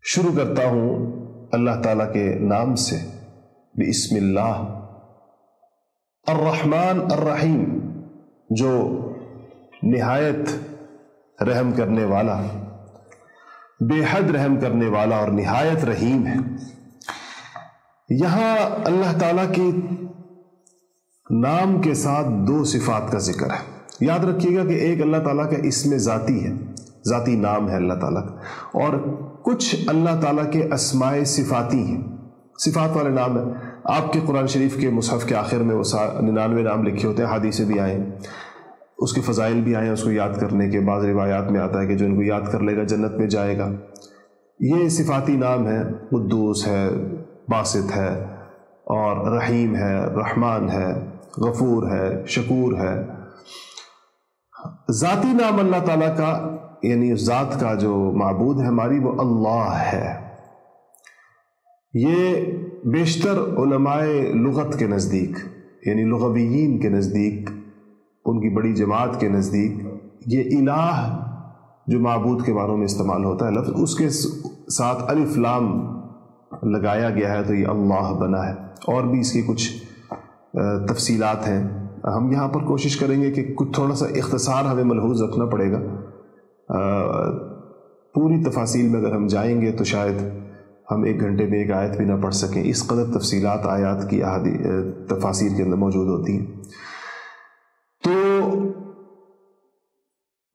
شروع کرتا ہوں اللہ تعالیٰ کے نام سے، بسم اللہ الرحمن الرحیم، جو نہایت رحم کرنے والا، بے حد رحم کرنے والا اور نہایت رحیم ہے۔ یہاں اللہ تعالیٰ کے نام کے ساتھ دو صفات کا ذکر ہے۔ یاد رکھیے گا کہ ایک اللہ تعالیٰ کا اسم ذاتی ہے، ذاتی نام ہے اللہ تعالیٰ کا، اور کچھ اللہ تعالیٰ کے اسماء صفاتی ہیں، صفات والے نام ہیں۔ آپ کے قرآن شریف کے مصحف کے آخر میں وہ 99 نام لکھے ہوتے ہیں، حدیثیں بھی آئیں، اس کے فضائل بھی آئے ہیں، اس کو یاد کرنے کے بعض روایات میں آتا ہے کہ جو ان کو یاد کر لے گا جنت میں جائے گا۔ یہ صفاتی نام ہے، قدوس ہے، باسط ہے، اور رحیم ہے، رحمان ہے، غفور ہے، شکور ہے۔ ذاتی نام اللہ تعالیٰ کا، یعنی ذات کا جو معبود ہے ہماری، وہ اللہ ہے۔ یہ بیشتر علماء لغت کے نزدیک، یعنی لغویین کے نزدیک، ان کی بڑی جماعت کے نزدیک، یہ الہ جو معبود کے باروں میں استعمال ہوتا ہے لفظ، اس کے ساتھ الف لام لگایا گیا ہے تو یہ اللہ بنا ہے۔ اور بھی اس کی کچھ تفصیلات ہیں، ہم یہاں پر کوشش کریں گے کہ کچھ تھوڑا سا اختصار ہمیں ملحوظ رکھنا پڑے گا۔ پوری تفاصیل میں اگر ہم جائیں گے تو شاید ہم 1 گھنٹے میں ایک آیت بھی نہ پڑھ سکیں، اس قدر تفصیلات آیات کی تفاسیر کے اندر موجود ہوتی ہیں۔ تو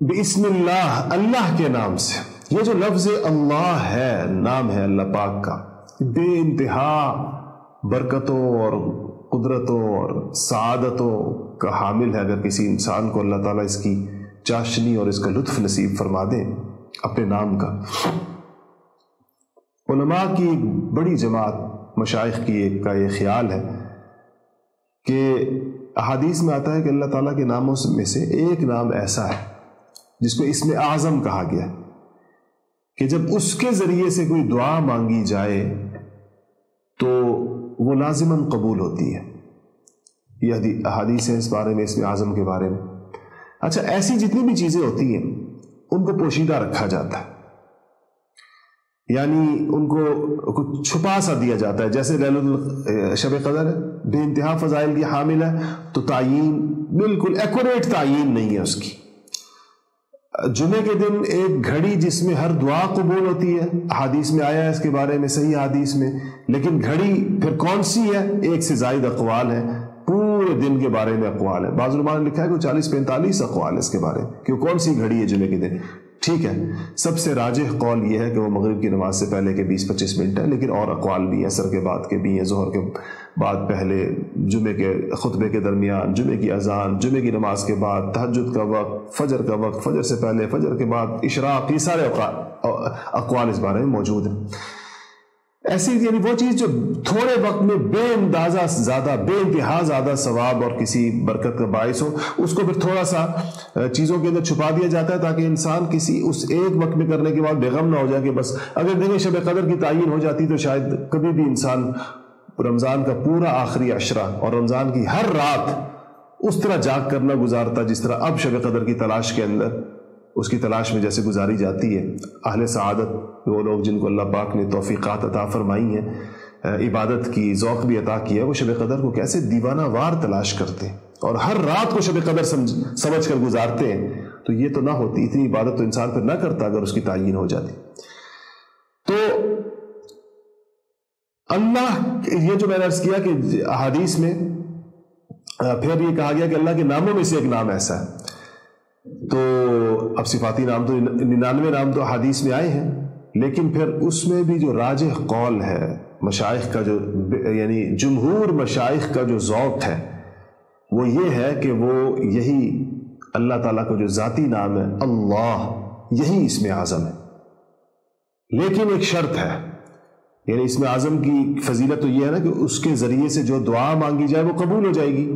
بسم اللہ، اللہ کے نام سے، یہ جو لفظ اللہ ہے، نام ہے اللہ پاک کا، بے انتہا برکتوں اور قدرتوں اور سعادتوں کا حامل ہے۔ اگر کسی انسان کو اللہ تعالیٰ اس کی چاشنی اور اس کا لطف نصیب فرما دیں اپنے نام کا۔ علماء کی ایک بڑی جماعت، مشائخ کی ایک کا یہ خیال ہے کہ احادیث میں آتا ہے کہ اللہ تعالیٰ کے ناموں میں سے ایک نام ایسا ہے جس کو اسم اعظم کہا گیا، کہ جب اس کے ذریعے سے کوئی دعا مانگی جائے تو وہ لازماً قبول ہوتی ہے۔ یہ احادیث ہیں اس بارے میں، اسم اعظم کے بارے میں۔ اچھا، ایسی جتنی بھی چیزیں ہوتی ہیں ان کو پوشیدہ رکھا جاتا ہے، یعنی ان کو کچھ چھپا سا دیا جاتا ہے۔ جیسے شب قدر ہے، بے انتہا فضائل کی حامل ہے، تو تعین بالکل ایکوریٹ تعین نہیں ہے اس کی۔ جمعے کے دن ایک گھڑی جس میں ہر دعا قبول ہوتی ہے، حدیث میں آیا ہے اس کے بارے میں، صحیح حدیث میں، لیکن گھڑی پھر کون سی ہے؟ ایک سے زائد اقوال ہیں، پورے دن کے بارے میں اقوال ہے۔ بعض علماء نے لکھا ہے کہ 40-45 اقوال ہے اس کے بارے میں کہ کون سی گھڑی ہے جمعے کے دن۔ ٹھیک ہے، سب سے راجح قول یہ ہے کہ وہ مغرب کی نماز سے پہلے کے 20-25 منٹ ہے، لیکن اور اقوال بھی ہیں، عصر کے بعد کے بھی ہیں، ظہر کے بعد پہلے، جمعے کے خطبے کے درمیان، جمعے کی اذان، جمعے کی نماز کے بعد، تہجد کا وقت، فجر کا وقت، فجر سے پہلے، فجر کے بعد، اشراق، یہ سارے اقوال اس بارے میں موجود ہیں۔ ایسی یعنی وہ چیز جو تھوڑے وقت میں بے اندازہ زیادہ، بے انتہا زیادہ ثواب اور کسی برکت کا باعث ہو، اس کو پھر تھوڑا سا چیزوں کے اندر چھپا دیا جاتا ہے تاکہ انسان کسی اس ایک وقت میں کرنے کے بعد بیغم نہ ہو جائے کہ بس اگر دیکھیں شب قدر کی تعین ہو جاتی تو شاید کبھی بھی انسان رمضان کا پورا آخری عشرہ اور رمضان کی ہر رات اس طرح جاگ کر نہ گزارتا جس طرح اب شب قدر کی تلاش کے اندر، اس کی تلاش میں جیسے گزاری جاتی ہے۔ اہل سعادت، وہ لوگ جن کو اللہ پاک نے توفیقات عطا فرمائی ہیں، عبادت کی ذوق بھی عطا کیا ہے، وہ شب قدر کو کیسے دیوانہ وار تلاش کرتے ہیں اور ہر رات کو شب قدر سمجھ کر گزارتے ہیں۔ تو یہ تو نہ ہوتی، اتنی عبادت تو انسان پھر نہ کرتا اگر اس کی تعین ہو جاتی۔ تو اللہ، یہ جو میں نے عرض کیا کہ احادیث میں پھر یہ کہا گیا کہ اللہ کے ناموں میں سے ایک نام ایسا ہے، تو اب صفاتی نام تو 99 نام تو حدیث میں آئے ہیں، لیکن پھر اس میں بھی جو راجح قول ہے مشائخ کا، جو یعنی جمہور مشائخ کا جو ذوق ہے وہ یہ ہے کہ وہ یہی اللہ تعالیٰ کا جو ذاتی نام ہے اللہ، یہی اسم اعظم ہے۔ لیکن ایک شرط ہے، یعنی اسم اعظم کی فضیلت تو یہ ہے نا کہ اس کے ذریعے سے جو دعا مانگی جائے وہ قبول ہو جائے گی،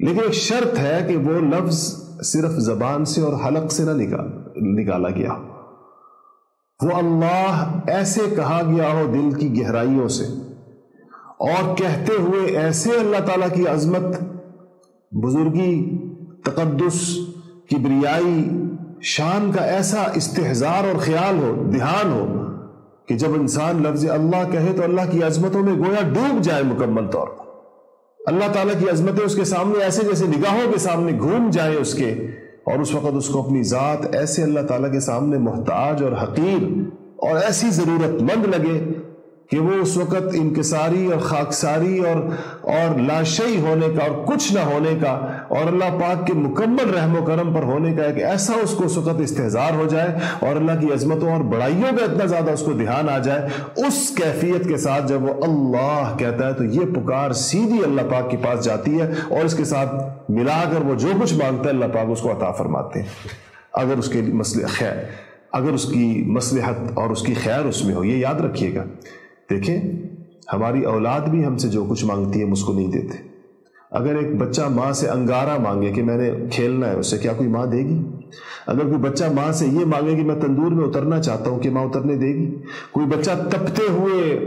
لیکن ایک شرط ہے کہ وہ لفظ صرف زبان سے اور حلق سے نہ نکالا گیا، وہ اللہ ایسے کہا گیا ہو دل کی گہرائیوں سے، اور کہتے ہوئے ایسے اللہ تعالیٰ کی عظمت، بزرگی، تقدس، کبریائی، شان کا ایسا استحضار اور خیال ہو، دھیان ہو کہ جب انسان لفظ اللہ کہے تو اللہ کی عظمتوں میں گویا ڈوب جائے مکمل طور پر. اللہ تعالیٰ کی عظمتیں اس کے سامنے ایسے جیسے نگاہوں کے سامنے گھوم جائیں اس کے، اور اس وقت اس کو اپنی ذات ایسے اللہ تعالیٰ کے سامنے محتاج اور حقیر اور ایسی ضرورت مند لگے کہ وہ اس وقت انکساری اور خاکساری اور لاشئی ہونے کا اور کچھ نہ ہونے کا اور اللہ پاک کے مکمل رحم و کرم پر ہونے کا ایک ایسا اس کو اس وقت استحضار ہو جائے اور اللہ کی عظمتوں اور بڑائیوں کا اتنا زیادہ اس کو دھیان آ جائے. اس کیفیت کے ساتھ جب وہ اللہ کہتا ہے تو یہ پکار سیدھی اللہ پاک کے پاس جاتی ہے اور اس کے ساتھ ملا کر وہ جو کچھ مانگتا ہے اللہ پاک اس کو عطا فرماتے ہیں، اگر اس کے خیر، اگر اس کی مصلحت اور اس کی خیر اس میں ہو. یہ یاد رکھیے گا. دیکھیں ہماری اولاد بھی ہم سے جو کچھ مانگتی ہے ہم اس کو نہیں دیتے. اگر ایک بچہ ماں سے انگارہ مانگے کہ میں نے کھیلنا ہے، اس سے کیا کوئی ماں دے گی؟ اگر کوئی بچہ ماں سے یہ مانگے کہ میں تندور میں اترنا چاہتا ہوں، کہ ماں اترنے دے گی؟ کوئی بچہ تپتے ہوئے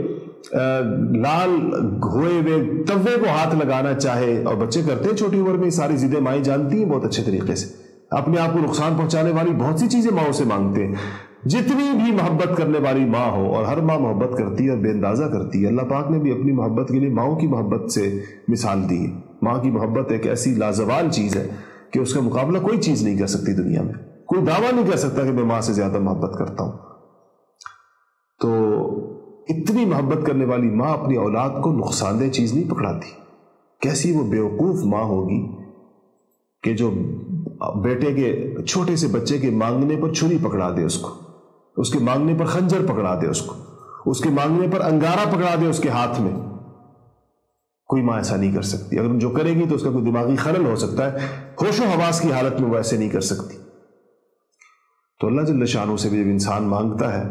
لال ہوئے ہوئے توے کو ہاتھ لگانا چاہے، اور بچے کرتے ہیں چھوٹی عمر میں، ساری ضدیں مائیں جانتی ہیں بہت اچھے طریقے سے، اپنے آپ کو نقصان پہنچانے والی بہت سی چیزیں ماؤں سے مانگتے ہیں. جتنی بھی محبت کرنے والی ماں ہو، اور ہر ماں محبت کرتی ہے اور بے اندازہ کرتی ہے، اللہ پاک نے بھی اپنی محبت کے لیے ماؤں کی محبت سے مثال دی ہے. ماں کی محبت ایک ایسی لازوال چیز ہے کہ اس کا مقابلہ کوئی چیز نہیں کر سکتی دنیا میں. کوئی دعویٰ نہیں کر سکتا کہ میں ماں سے زیادہ محبت کرتا ہوں. تو اتنی محبت کرنے والی ماں اپنی اولاد کو نقصان دہ چیز نہیں پکڑاتی. کیسی وہ بیوقوف ماں ہوگی کہ جو بیٹے کے چھوٹے سے بچے کے مانگنے پر چھری پکڑا دے، اس کے مانگنے پر خنجر پکڑا دے، اس کے مانگنے پر انگارہ پکڑا دے اس کے ہاتھ میں. کوئی ماں ایسا نہیں کر سکتی. اگر جو کرے گی تو اس کا کوئی دماغی خلل ہو سکتا ہے، ہوش و حواس کی حالت میں وہ ایسے نہیں کر سکتی. تو اللہ جل شانہ سے بھی جب انسان مانگتا ہے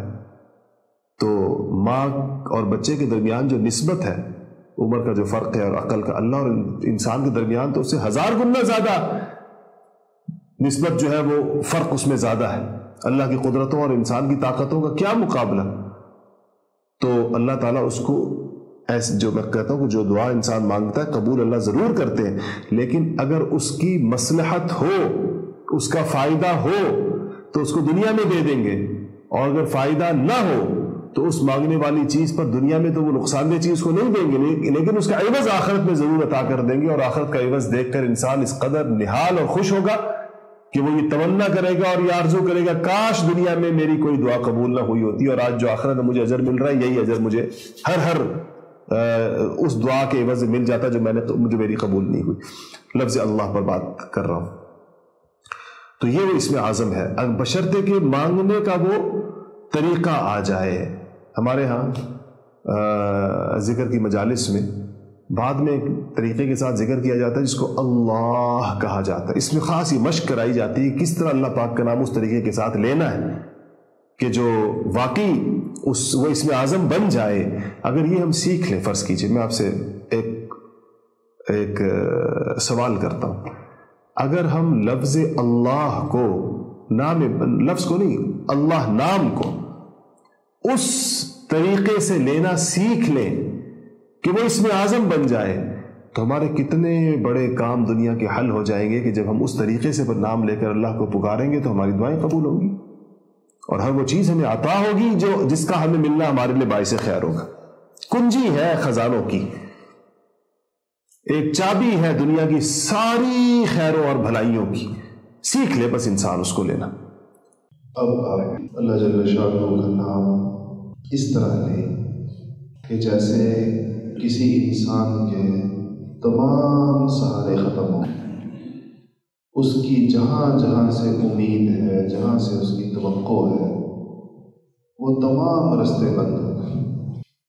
تو ماں اور بچے کے درمیان جو نسبت ہے، عمر کا جو فرق ہے اور عقل کا، اللہ اور انسان کے درمیان تو اس سے 1000 گنا زیادہ نسبت جو ہے، وہ فرق اس میں زیادہ ہے. اللہ کی قدرتوں اور انسان کی طاقتوں کا کیا مقابلہ. تو اللہ تعالیٰ اس کو ایسے، جو میں کہتا ہوں کہ جو دعا انسان مانگتا ہے قبول اللہ ضرور کرتے ہیں، لیکن اگر اس کی مصلحت ہو، اس کا فائدہ ہو تو اس کو دنیا میں دے دیں گے، اور اگر فائدہ نہ ہو تو اس مانگنے والی چیز پر دنیا میں تو وہ نقصان دہ چیز کو نہیں دیں گے، لیکن اس کا عوض آخرت میں ضرور عطا کر دیں گے. اور آخرت کا عوض دیکھ کر انسان اس قدر نہال اور خوش ہوگا کہ وہ یہ تمنا کرے گا اور یہ آرزو کرے گا کاش دنیا میں میری کوئی دعا قبول نہ ہوئی ہوتی، اور آج جو آخرت میں مجھے اجر مل رہا ہے یہی اجر مجھے ہر اس دعا کے عوض مل جاتا جو مجھے میری قبول نہیں ہوئی. لفظ اللہ پر بات کر رہا ہوں. تو یہ وہ اس میں اعظم ہے، بشرطے کہ مانگنے کا وہ طریقہ آ جائے. ہمارے ہاں ذکر کی مجالس میں بعد میں ایک طریقے کے ساتھ ذکر کیا جاتا ہے جس کو اللہ کہا جاتا ہے. اس میں خاص یہ مشق کرائی جاتی ہے کس طرح اللہ پاک کا نام اس طریقے کے ساتھ لینا ہے کہ جو واقعی وہ اس میں اعظم بن جائے. اگر یہ ہم سیکھ لیں، فرض کیجئے میں آپ سے ایک سوال کرتا ہوں، اگر ہم لفظ اللہ کو، لفظ کو نہیں، اللہ نام کو اس طریقے سے لینا سیکھ لیں کہ وہ اس میں اعظم بن جائے، تو ہمارے کتنے بڑے کام دنیا کے حل ہو جائیں گے کہ جب ہم اس طریقے سے نام لے کر اللہ کو پکاریں گے تو ہماری دعائیں قبول ہوں گی اور ہر وہ چیز ہمیں عطا ہوگی جس کا ہمیں ملنا ہمارے لیے باعث خیر ہوگا. کنجی ہے خزانوں کی، ایک چابی ہے دنیا کی ساری خیروں اور بھلائیوں کی. سیکھ لے بس انسان اس کو لینا. اب آپ اللہ جل شانہ کا نام اس طرح لیں کہ جیسے کسی انسان کے تمام سہارے ختم ہوں، اس کی جہاں جہاں سے امید ہے، جہاں سے اس کی توقع ہے، وہ تمام رستے بند ہو گئے.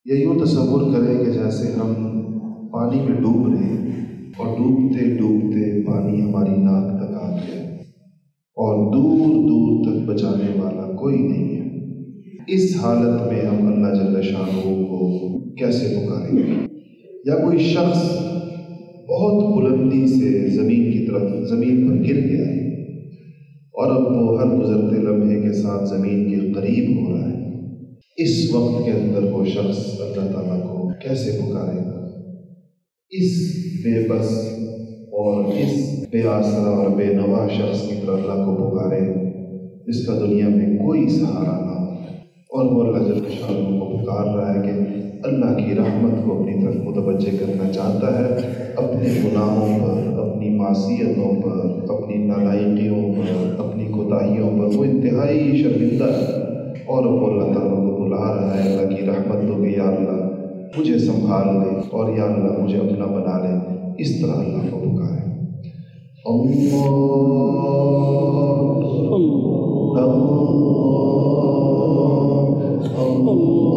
یہ یوں تصور کرے کہ جیسے ہم پانی میں ڈوب رہے ہیں اور ڈوبتے ڈوبتے پانی ہماری ناک تک آ گیا اور دور دور تک بچانے والا کوئی نہیں ہے. اس حالت میں ہم اللہ جل شانہ کو کیسے پکاریں گے؟ یا کوئی شخص بہت بلندی سے زمین پر گر گیا ہے اور اب وہ ہر گزرتے لمحے کے ساتھ زمین کے قریب ہو رہا ہے. اس وقت کے اندر وہ شخص اللہ تعالیٰ کو کیسے پکارے گا؟ اس بے بس اور اس بے آسرا اور بے نوا شخص کی طرح اللہ کو پکارے اس کا دنیا میں کوئی سہارا نہ ہو، اور وہ اللہ جل شانہ کو پکار رہا ہے کہ اللہ کی رحمت کو اپنی طرف متوجہ کرنا چاہتا ہے، اپنے گناہوں پر، اپنی معصیتوں پر، اپنی نالائقیوں پر، اپنی کوتاہیوں پر وہ انتہائی شرمندہ ہے، اور وہ اللہ تعالیٰ کو بلا رہا ہے اللہ کی رحمت تو کہ یا اللہ مجھے سنبھال لے، اور یا اللہ مجھے اپنا بنا لے۔ اس طرح اللہ کو پکارے۔ اللہ